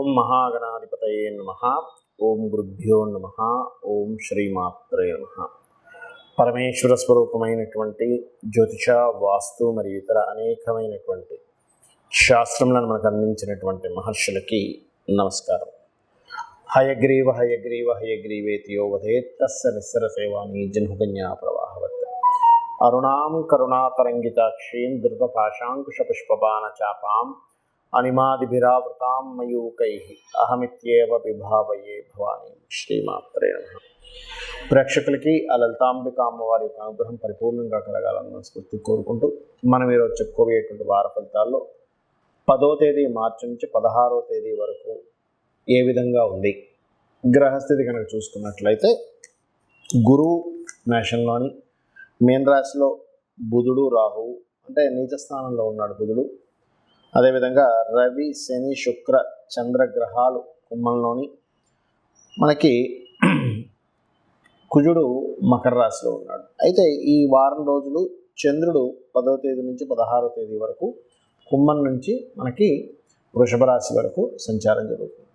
ఓం మహాగణాధిపతయే నమః. ఓం గురుభ్యో నమః. ఓం శ్రీమాత్రే నమః. పరమేశ్వర స్వరూపమైనటువంటి జ్యోతిష, వాస్తు మరియు ఇతర అనేకమైనటువంటి శాస్త్రములను మనకు అందించినటువంటి మహర్షులకి నమస్కారం. హయగ్రీవ హయగ్రీవ హయగ్రీవేతియో వదేత్ తస్య నిస్సర సేవాని జన్హుకన్యా ప్రవాహవత్. అరుణాం కరుణాతరంగితాక్షీం ధృతపాశాంకుశ పుష్పబాణ చాపాం అనిమాదిభిరావృతాం మయూకైః అహమిత్యేవ విభావయే భవాని. శ్రీమాత్రే నమః. ప్రేక్షకులకి ఆ లలితాంబిక అమ్మవారి యొక్క అనుగ్రహం పరిపూర్ణంగా కలగాలన్న స్ఫూర్తి కోరుకుంటూ మనం ఈరోజు చెప్పుకోబోయేటువంటి వార ఫలితాల్లో 10వ తేదీ మార్చి నుంచి 16వ తేదీ వరకు ఏ విధంగా ఉంది. గ్రహస్థితి కనుక చూసుకున్నట్లయితే గురువు మేషంలోని, మీన రాశిలో బుధుడు, రాహువు అంటే నీచ స్థానంలో ఉన్నాడు బుధుడు. అదేవిధంగా రవి, శని, శుక్ర, చంద్రగ్రహాలు కుంభంలోని, మనకి కుజుడు మకర రాశిలో ఉన్నాడు. అయితే ఈ వారం రోజులు చంద్రుడు 10వ తేదీ నుంచి 16వ తేదీ వరకు కుంభం నుంచి మనకి వృషభ రాశి వరకు సంచారం జరుగుతుంది.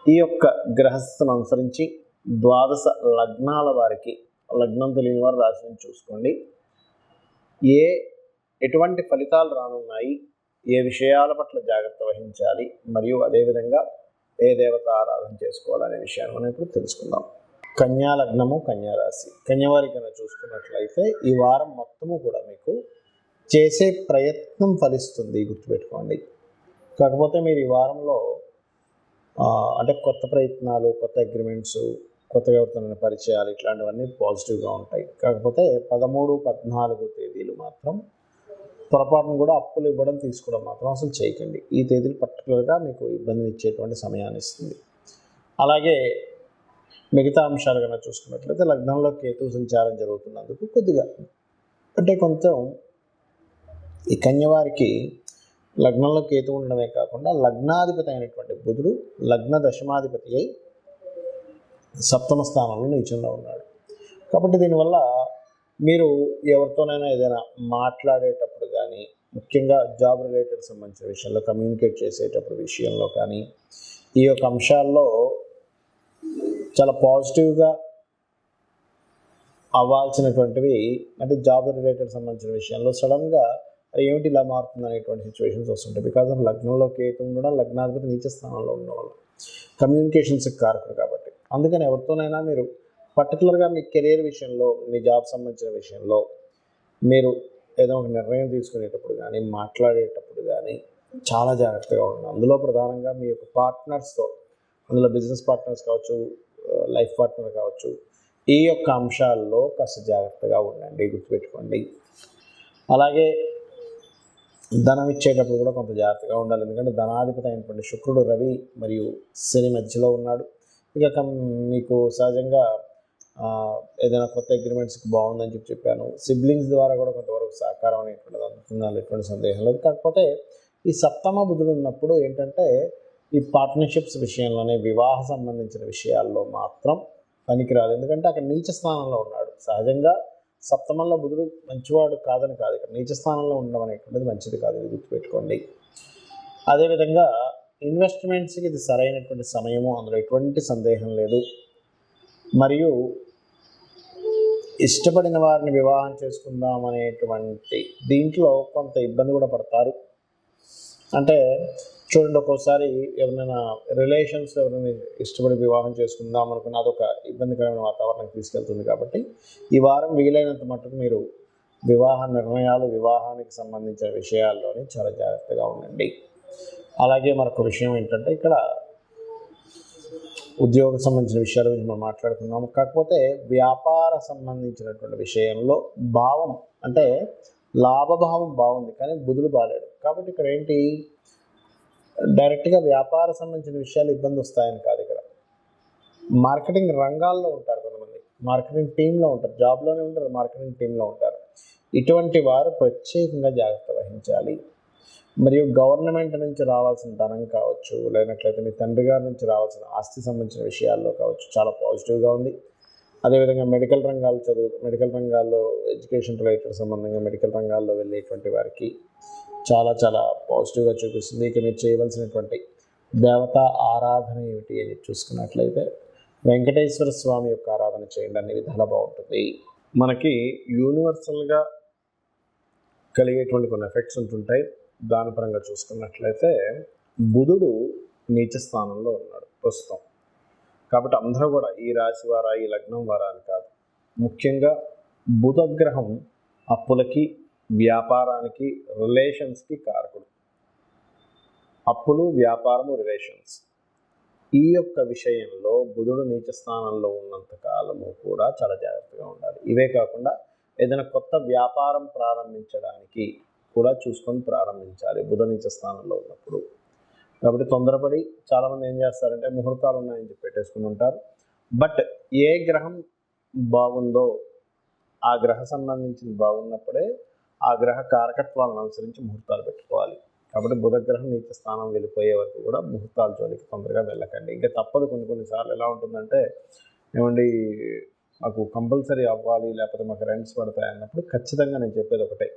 ఈ యొక్క గ్రహస్థను అనుసరించి ద్వాదశ లగ్నాల వారికి, లగ్నం తెలియని వారు రాశి నుంచి చూసుకోండి, ఎటువంటి ఫలితాలు రానున్నాయి, ఏ విషయాల పట్ల జాగ్రత్త వహించాలి, మరియు అదేవిధంగా ఏ దేవత ఆరాధన చేసుకోవాలనే విషయాన్ని మనం ఇప్పుడు తెలుసుకుందాం. కన్యా లగ్నము, కన్యా రాశి. కన్యవారి కన్నా చూసుకున్నట్లయితే ఈ వారం మొత్తము కూడా మీకు చేసే ప్రయత్నం ఫలిస్తుంది, గుర్తుపెట్టుకోండి. కాకపోతే మీరు ఈ వారంలో అంటే కొత్త ప్రయత్నాలు, కొత్త అగ్రిమెంట్స్, కొత్తగా ఎవరితోనైనా పరిచయాలు ఇట్లాంటివన్నీ పాజిటివ్గా ఉంటాయి. కాకపోతే 13, 14 తేదీలు మాత్రం పొరపాటును కూడా అప్పులు ఇవ్వడం, తీసుకోవడం మాత్రం అసలు చేయకండి. ఈ తేదీలు పర్టికులర్గా మీకు ఇబ్బందిని ఇచ్చేటువంటి సమయాన్ని ఇస్తుంది. అలాగే మిగతా అంశాలు కన్నా చూసుకున్నట్లయితే లగ్నంలో కేతు సంచారం జరుగుతున్నందుకు కొద్దిగా అంటే కొంచెం ఈ కన్యవారికి లగ్నంలో కేతు ఉండడమే కాకుండా లగ్నాధిపతి అయినటువంటి బుధుడు లగ్న దశమాధిపతి అయి 7వ స్థానంలో నీచంలో ఉన్నాడు. కాబట్టి దీనివల్ల మీరు ఎవరితోనైనా ఏదైనా మాట్లాడేటప్పుడు కానీ, ముఖ్యంగా జాబ్ రిలేటెడ్ సంబంధించిన విషయంలో, కమ్యూనికేట్ చేసేటప్పుడు విషయంలో కానీ, ఈ యొక్క అంశాల్లో చాలా పాజిటివ్గా అవ్వాల్సినటువంటివి, అంటే జాబ్ రిలేటెడ్ సంబంధించిన విషయంలో సడన్గా ఏమిటి ఇలా మారుతుంది అనేటువంటి సిచ్యువేషన్స్ వస్తుంటాయి. బికాజ్ ఆఫ్ లగ్నంలో కేతు ఉండడం, లగ్నాధిపతి నీచ స్థానంలో ఉండడం వల్ల కమ్యూనికేషన్స్కి కారకుడు కాబట్టి. అందుకని ఎవరితోనైనా మీరు పర్టికులర్గా మీ కెరీర్ విషయంలో, మీ జాబ్ సంబంధించిన విషయంలో మీరు ఏదో ఒక నిర్ణయం తీసుకునేటప్పుడు కానీ, మాట్లాడేటప్పుడు కానీ చాలా జాగ్రత్తగా ఉండండి. అందులో ప్రధానంగా మీ యొక్క పార్ట్నర్స్తో, అందులో బిజినెస్ పార్ట్నర్స్ కావచ్చు, లైఫ్ పార్ట్నర్ కావచ్చు, ఈ యొక్క అంశాల్లో కాస్త జాగ్రత్తగా ఉండండి, గుర్తుపెట్టుకోండి. అలాగే ధనం ఇచ్చేటప్పుడు కూడా కొంత జాగ్రత్తగా ఉండాలి. ఎందుకంటే ధనాధిపతి అయినటువంటి శుక్రుడు రవి మరియు శని మధ్యలో ఉన్నాడు. ఇక మీకు సహజంగా ఏదైనా కొత్త అగ్రిమెంట్స్కి బాగుందని చెప్పాను. సిబ్లింగ్స్ ద్వారా కూడా కొంతవరకు సహకారం అనేటువంటిది అందుతుంది, ఎటువంటి సందేహం లేదు. కాకపోతే ఈ 7వ బుధుడు ఉన్నప్పుడు ఏంటంటే ఈ పార్ట్నర్షిప్స్ విషయంలోనే, వివాహ సంబంధించిన విషయాల్లో మాత్రం పనికిరాదు. ఎందుకంటే అక్కడ నీచ స్థానంలో ఉన్నాడు. సహజంగా 7మంలో బుధుడు మంచివాడు కాదని కాదు, ఇక్కడ నీచ స్థానంలో ఉండడం అనేటువంటిది మంచిది కాదు, ఇది గుర్తుపెట్టుకోండి. అదేవిధంగా ఇన్వెస్ట్మెంట్స్కి ఇది సరైనటువంటి సమయము, అందులో ఎటువంటి సందేహం లేదు. మరియు ఇష్టపడిన వారిని వివాహం చేసుకుందాం అనేటువంటి దీంట్లో కొంత ఇబ్బంది కూడా పడతారు. అంటే చూడండి, ఒక్కోసారి ఎవరైనా రిలేషన్స్లో ఎవరైనా ఇష్టపడి వివాహం చేసుకుందాం అనుకున్న అదొక ఇబ్బందికరమైన వాతావరణానికి తీసుకెళ్తుంది. కాబట్టి ఈ వారం వీలైనంత మట్టుకు మీరు వివాహ నిర్ణయాలు, వివాహానికి సంబంధించిన విషయాల్లోనే చాలా జాగ్రత్తగా ఉండండి. అలాగే మరొక విషయం ఏంటంటే, ఇక్కడ ఉద్యోగ సంబంధించిన విషయాల గురించి మనం మాట్లాడుకున్నాము. కాకపోతే వ్యాపార సంబంధించినటువంటి విషయంలో భావం అంటే లాభభావం బాగుంది, కానీ బుధుడు బాగాలేడు. కాబట్టి ఇక్కడ ఏంటి, డైరెక్ట్గా వ్యాపార సంబంధించిన విషయాలు ఇబ్బంది వస్తాయని కాదు. ఇక్కడ మార్కెటింగ్ రంగాల్లో ఉంటారు కొంతమంది, మార్కెటింగ్ టీంలో ఉంటారు, జాబ్లోనే ఉంటారు, మార్కెటింగ్ టీంలో ఉంటారు. ఇటువంటి వారు ప్రత్యేకంగా జాగ్రత్త వహించాలి. మరియు గవర్నమెంట్ నుంచి రావాల్సిన ధనం కావచ్చు, లేనట్లయితే మీ తండ్రి గారి నుంచి రావాల్సిన ఆస్తి సంబంధించిన విషయాల్లో కావచ్చు, చాలా పాజిటివ్గా ఉంది. అదేవిధంగా మెడికల్ రంగాల్లో ఎడ్యుకేషన్ రిలేటెడ్ సంబంధంగా మెడికల్ రంగాల్లో వెళ్ళేటువంటి వారికి చాలా చాలా పాజిటివ్గా చూపిస్తుంది. ఇక మీరు చేయవలసినటువంటి దేవతా ఆరాధన ఏమిటి అని చూసుకున్నట్లయితే వెంకటేశ్వర స్వామి యొక్క ఆరాధన చేయండి, అన్ని విధాలా బాగుంటుంది. మనకి యూనివర్సల్గా కలిగేటువంటి కొన్ని ఎఫెక్ట్స్ ఉంటుంటాయి. దాని పరంగా చూసుకున్నట్లయితే బుధుడు నీచ స్థానంలో ఉన్నాడు ప్రస్తుతం. కాబట్టి అందరూ కూడా ఈ రాశి వారా, ఈ లగ్నం వారా అని కాదు, ముఖ్యంగా బుధగ్రహం అప్పులకి, వ్యాపారానికి, రిలేషన్స్కి కారకుడు. అప్పులు, వ్యాపారము, రిలేషన్స్ ఈ యొక్క విషయంలో బుధుడు నీచ స్థానంలో ఉన్నంత కాలము కూడా చాలా జాగ్రత్తగా ఉండాలి. ఇవే కాకుండా ఏదైనా కొత్త వ్యాపారం ప్రారంభించడానికి కూడా చూసుకొని ప్రారంభించాలి బుధ నీచ స్థానంలో ఉన్నప్పుడు. కాబట్టి తొందరపడి చాలామంది ఏం చేస్తారంటే ముహూర్తాలు ఉన్నాయని చెప్పి పెట్టేసుకుని ఉంటారు. బట్ ఏ గ్రహం బాగుందో ఆ గ్రహ సంబంధించింది బాగున్నప్పుడే ఆ గ్రహ కారకత్వాలను అనుసరించి ముహూర్తాలు పెట్టుకోవాలి. కాబట్టి బుధగ్రహం నీచ స్థానం వెళ్ళిపోయే వరకు కూడా ముహూర్తాల జోలికి తొందరగా వెళ్ళకండి. ఇంకా తప్పదు. కొన్నిసార్లు ఎలా ఉంటుందంటే, ఏమండి మాకు కంపల్సరీ అవ్వాలి, లేకపోతే మాకు రెంట్స్ పడతాయి అన్నప్పుడు ఖచ్చితంగా నేను చెప్పేది ఒకటే,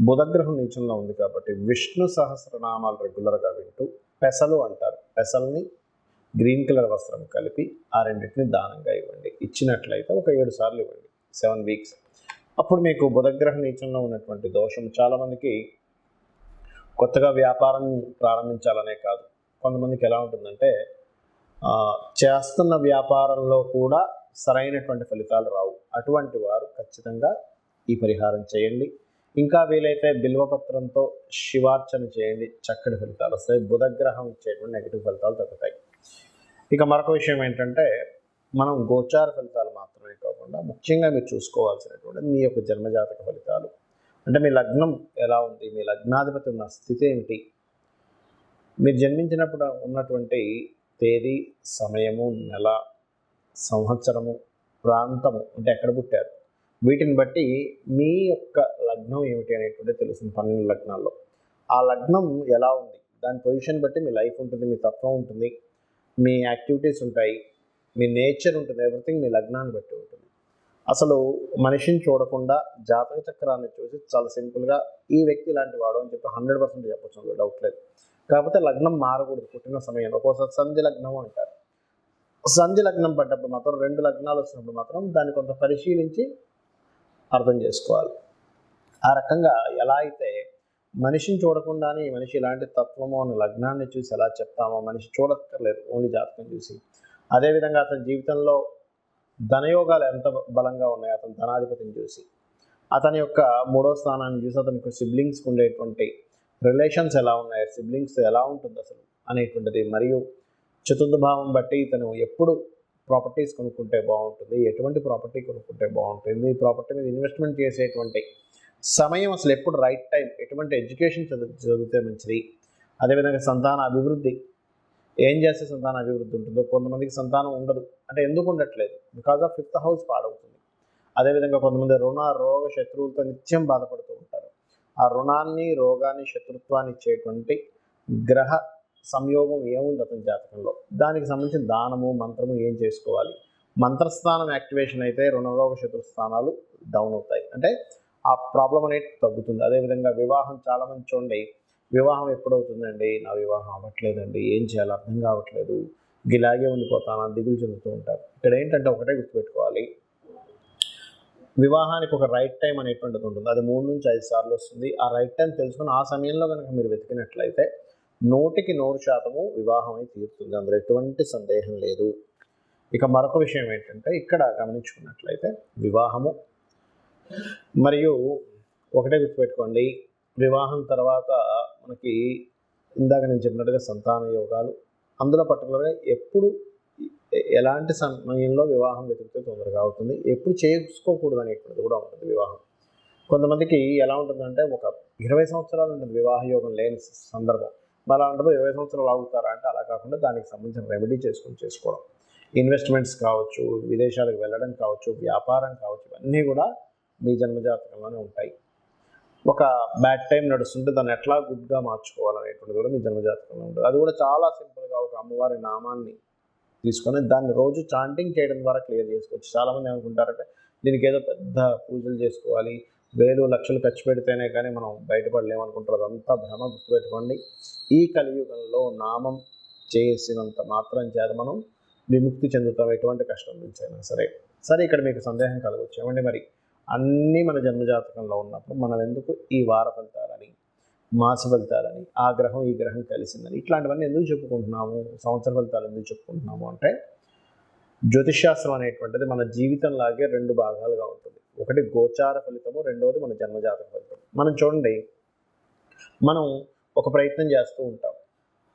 బుధగ్రహం నీచంలో ఉంది కాబట్టి విష్ణు సహస్రనామాలు రెగ్యులర్గా వింటూ, పెసలు అంటారు, పెసల్ని గ్రీన్ కలర్ వస్త్రం కలిపి ఆ రెండింటిని దానంగా ఇవ్వండి. ఇచ్చినట్లయితే ఒక 7 సార్లు ఇవ్వండి, 7 వీక్స్. అప్పుడు మీకు బుధగ్రహ నీచంలో ఉన్నటువంటి దోషం చాలామందికి కొత్తగా వ్యాపారం ప్రారంభించాలనే కాదు, కొంతమందికి ఎలా ఉంటుందంటే చేస్తున్న వ్యాపారంలో కూడా సరైనటువంటి ఫలితాలు రావు. అటువంటి వారు ఖచ్చితంగా ఈ పరిహారం చేయండి. ఇంకా వీలైతే బిల్వపత్రంతో శివార్చన చేయండి, చక్కటి ఫలితాలు వస్తాయి. బుధగ్రహం ఇచ్చేటువంటి నెగిటివ్ ఫలితాలు తగ్గుతాయి. ఇక మరొక విషయం ఏంటంటే, మనం గోచార ఫలితాలు మాత్రమే కాకుండా ముఖ్యంగా మీరు చూసుకోవాల్సినటువంటి మీ యొక్క జన్మజాతక ఫలితాలు. అంటే మీ లగ్నం ఎలా ఉంది, మీ లగ్నాధిపతి ఉన్న స్థితి ఏమిటి, మీరు జన్మించినప్పుడు ఉన్నటువంటి తేదీ, సమయము, నెల, సంవత్సరము, ప్రాంతము, అంటే ఎక్కడ పుట్టారు, వీటిని బట్టి మీ యొక్క లగ్నం ఏమిటి అనేటువంటి తెలుస్తుంది. 12 లగ్నాల్లో ఆ లగ్నం ఎలా ఉంది, దాని పొజిషన్ బట్టి మీ లైఫ్ ఉంటుంది, మీ తత్వం ఉంటుంది, మీ యాక్టివిటీస్ ఉంటాయి, మీ నేచర్ ఉంటుంది. ఎవ్రీథింగ్ మీ లగ్నాన్ని బట్టి ఉంటుంది. అసలు మనిషిని చూడకుండా జాతక చక్రాన్ని చూసి చాలా సింపుల్గా ఈ వ్యక్తి ఇలాంటి వాడు అని చెప్పి 100% చెప్పచ్చు, అందులో డౌట్ లేదు. కాకపోతే లగ్నం మారకూడదు పుట్టిన సమయంలో. ఒక్కోసారి సంధి లగ్నం అంటారు. సంధి లగ్నం పడ్డప్పుడు మాత్రం 2 లగ్నాలు వచ్చినప్పుడు మాత్రం దాన్ని కొంత పరిశీలించి అర్థం చేసుకోవాలి. ఆ రకంగా ఎలా అయితే మనిషిని చూడకుండానే ఈ మనిషి ఇలాంటి తత్వము అని లగ్నాన్ని చూసి ఎలా చెప్తామో, మనిషి చూడక్కర్లేదు, ఓన్లీ జాతకం చూసి. అదేవిధంగా అతని జీవితంలో ధనయోగాలు ఎంత బలంగా ఉన్నాయో అతని ధనాధిపతిని చూసి, అతని యొక్క 3వ స్థానాన్ని చూసి, అతనికి సిబ్లింగ్స్కి ఉండేటువంటి రిలేషన్స్ ఎలా ఉన్నాయి, సిబ్లింగ్స్ ఎలా ఉంటుంది అసలు అనేటువంటిది, మరియు చతుర్థ భావం బట్టి ఇతను ఎప్పుడు ప్రాపర్టీస్ కొనుక్కుంటే బాగుంటుంది, ఎటువంటి ప్రాపర్టీ కొనుక్కుంటే బాగుంటుంది, ఈ ప్రాపర్టీ మీద ఇన్వెస్ట్మెంట్ చేసేటువంటి సమయం అసలు ఎప్పుడు రైట్ టైం, ఎటువంటి ఎడ్యుకేషన్ చదివితే మంచిది, అదేవిధంగా సంతాన అభివృద్ధి, ఏం చేస్తే సంతాన అభివృద్ధి ఉంటుందో. కొంతమందికి సంతానం ఉండదు, అంటే ఎందుకు ఉండట్లేదు, బికాజ్ ఆఫ్ 5th హౌస్ పాడవుతుంది. అదేవిధంగా కొంతమంది రుణ, రోగ, శత్రువులతో నిత్యం బాధపడుతూ ఉంటారు. ఆ రుణాన్ని, రోగాన్ని, శత్రుత్వాన్ని ఇచ్చేటువంటి గ్రహ సంయోగం ఏముంది అతని జాతకంలో, దానికి సంబంధించిన దానము, మంత్రము ఏం చేసుకోవాలి. మంత్రస్థానం యాక్టివేషన్ అయితే రుణరోగ శత్రు స్థానాలు డౌన్ అవుతాయి, అంటే ఆ ప్రాబ్లం అనేది తగ్గుతుంది. అదేవిధంగా వివాహం, చాలామంది చూడండి, వివాహం ఎప్పుడవుతుందండి, నా వివాహం అవ్వట్లేదండి, ఏం చేయాలో అర్థం కావట్లేదు, ఇలాగే ఉండిపోతాను, దిగులు చెందుతూ ఉంటారు. ఇక్కడ ఏంటంటే ఒకటే గుర్తుపెట్టుకోవాలి, వివాహానికి ఒక రైట్ టైం అనేటువంటిది ఉంటుంది. అది 3 నుంచి 5 సార్లు వస్తుంది. ఆ రైట్ టైం తెలుసుకుని ఆ సమయంలో కనుక మీరు వెతికినట్లయితే 100% వివాహం అయితే తీరుతుంది, అందులో ఎటువంటి సందేహం లేదు. ఇక మరొక విషయం ఏంటంటే, ఇక్కడ గమనించుకున్నట్లయితే వివాహము మరియు ఒకటే గుర్తుపెట్టుకోండి, వివాహం తర్వాత మనకి ఇందాక నేను చెప్పినట్టుగా సంతాన యోగాలు, అందులో పర్టికులర్గా ఎప్పుడు ఎలాంటి సమయంలో వివాహం వెతికితే తొందరగా అవుతుంది, ఎప్పుడు చేసుకోకూడదు అనేటువంటిది కూడా ఉంటుంది. వివాహం కొంతమందికి ఎలా ఉంటుందంటే, ఒక 20 సంవత్సరాలు ఉంటుంది వివాహ యోగం లేని సందర్భం. మరి అలాంటప్పుడు 20 సంవత్సరాలు ఆగుతారా అంటే అలా కాకుండా దానికి సంబంధించిన రెమెడీ చేసుకోవడం, ఇన్వెస్ట్మెంట్స్ కావచ్చు, విదేశాలకు వెళ్ళడం కావచ్చు, వ్యాపారం కావచ్చు, ఇవన్నీ కూడా మీ జన్మజాతకంలోనే ఉంటాయి. ఒక బ్యాడ్ టైం నడుస్తుంటే దాన్ని ఎట్లా గుడ్గా మార్చుకోవాలనేటువంటిది కూడా మీ జన్మజాతకంలో ఉంటుంది. అది కూడా చాలా సింపుల్గా ఒక అమ్మవారి నామాన్ని తీసుకొని దాన్ని రోజు చాంటింగ్ చేయడం ద్వారా క్లియర్ చేసుకోవచ్చు. చాలామంది ఏమనుకుంటారంటే దీనికి ఏదో పెద్ద పూజలు చేసుకోవాలి, వేలు లక్షలు ఖర్చు పెడితేనే కానీ మనం బయటపడలేమనుకుంటారు. అదంతా భ్రమ, గుర్తుపెట్టుకోండి. ఈ కలియుగంలో నామం చేసినంత మాత్రం చేత మనం విముక్తి చెందుతాం ఎటువంటి కష్టం నుంచి అయినా సరే. సరే, ఇక్కడ మీకు సందేహం కలగవచ్చు, ఏమండి మరి అన్నీ మన జన్మజాతకంలో ఉన్నప్పుడు మనం ఎందుకు ఈ వార ఫలితాలని, మాస ఫలితాలని, ఆ గ్రహం ఈ గ్రహం కలిసిందని ఇట్లాంటివన్నీ ఎందుకు చెప్పుకుంటున్నాము, సంవత్సర ఫలితాలు ఎందుకు చెప్పుకుంటున్నాము అంటే, జ్యోతిష్శాస్త్రం అనేటువంటిది మన జీవితంలాగే 2 భాగాలుగా ఉంటుంది. ఒకటి గోచార ఫలితము, రెండవది మన జన్మజాతక ఫలితం. మనం చూడండి, మనం ఒక ప్రయత్నం చేస్తూ ఉంటాం.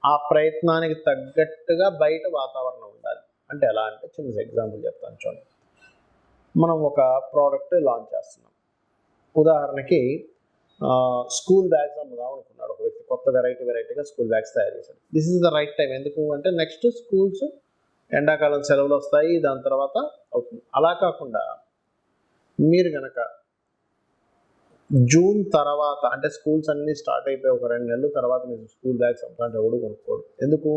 ఆ ప్రయత్నానికి తగ్గట్టుగా బయట వాతావరణం ఉండాలి. అంటే ఎలా అంటే, చిన్న ఎగ్జాంపుల్ చెప్తాను చూడండి. మనం ఒక ప్రోడక్ట్ లాంచ్ చేస్తున్నాం. ఉదాహరణకి స్కూల్ బ్యాగ్స్ అమ్ముదాం అనుకున్నాడు ఒక వ్యక్తి. కొత్త వెరైటీగా స్కూల్ బ్యాగ్స్ తయారు చేశాడు. This is the right time. ఎందుకు అంటే, నెక్స్ట్ స్కూల్స్ ఎండాకాలం సెలవులు వస్తాయి, దాని తర్వాత అవుతుంది. అలా కాకుండా మీరు కనుక జూన్ తర్వాత, అంటే స్కూల్స్ అన్నీ స్టార్ట్ అయిపోయి ఒక 2 నెలల తర్వాత మీరు స్కూల్ బ్యాగ్స్ అమ్ముతాంటే ఎవడు కొనుక్కోడు. ఎందుకు?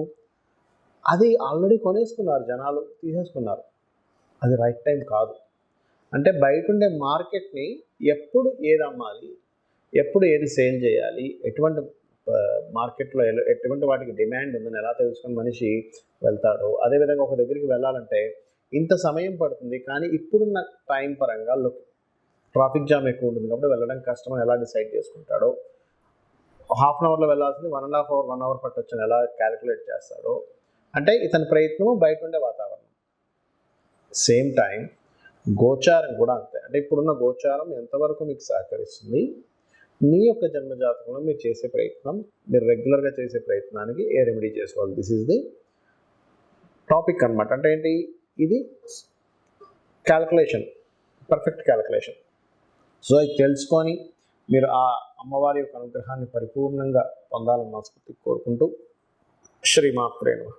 అది ఆల్రెడీ కొనేసుకున్నారు, జనాలు తీసేసుకున్నారు. అది రైట్ టైం కాదు. అంటే బయట ఉండే మార్కెట్ని ఎప్పుడు ఏది అమ్మాలి, ఎప్పుడు ఏది సేల్ చేయాలి, ఎటువంటి మార్కెట్లో ఎటువంటి వాటికి డిమాండ్ ఉందని ఎలా తెలుసుకొని మనిషి వెళ్తాడో, అదేవిధంగా ఒక దగ్గరికి వెళ్ళాలంటే ఇంత సమయం పడుతుంది, కానీ ఇప్పుడున్న టైం పరంగా ట్రాఫిక్ జామ్ ఎక్కువ ఉంటుంది కాబట్టి వెళ్ళడం కష్టం అని ఎలా డిసైడ్ చేసుకుంటాడో, హాఫ్ అన్ అవర్లో వెళ్ళాల్సింది 1.5 అవర్ 1 అవర్ పట్టొచ్చని ఎలా క్యాలిక్యులేట్ చేస్తాడో, అంటే ఇతని ప్రయత్నం బయట ఉండే వాతావరణం. సేమ్ టైం గోచారం కూడా అంతే. అంటే ఇప్పుడున్న గోచారం ఎంతవరకు మీకు సహకరిస్తుంది, మీ యొక్క జన్మజాతకంలో మీరు చేసే ప్రయత్నం, మీరు రెగ్యులర్గా చేసే ప్రయత్నానికి ఏ రెమెడీ చేసుకోవాలి, దిస్ ఈజ్ ది టాపిక్ అనమాట. అంటే ఏంటి, ఇది క్యాలిక్యులేషన్, పర్ఫెక్ట్ క్యాలిక్యులేషన్. సో ఇది తెలుసుకొని మీరు ఆ అమ్మవారి యొక్క అనుగ్రహాన్ని పరిపూర్ణంగా పొందాలని మనస్ఫూర్తిగా కోరుకుంటూ, శ్రీమాత్రే నమః.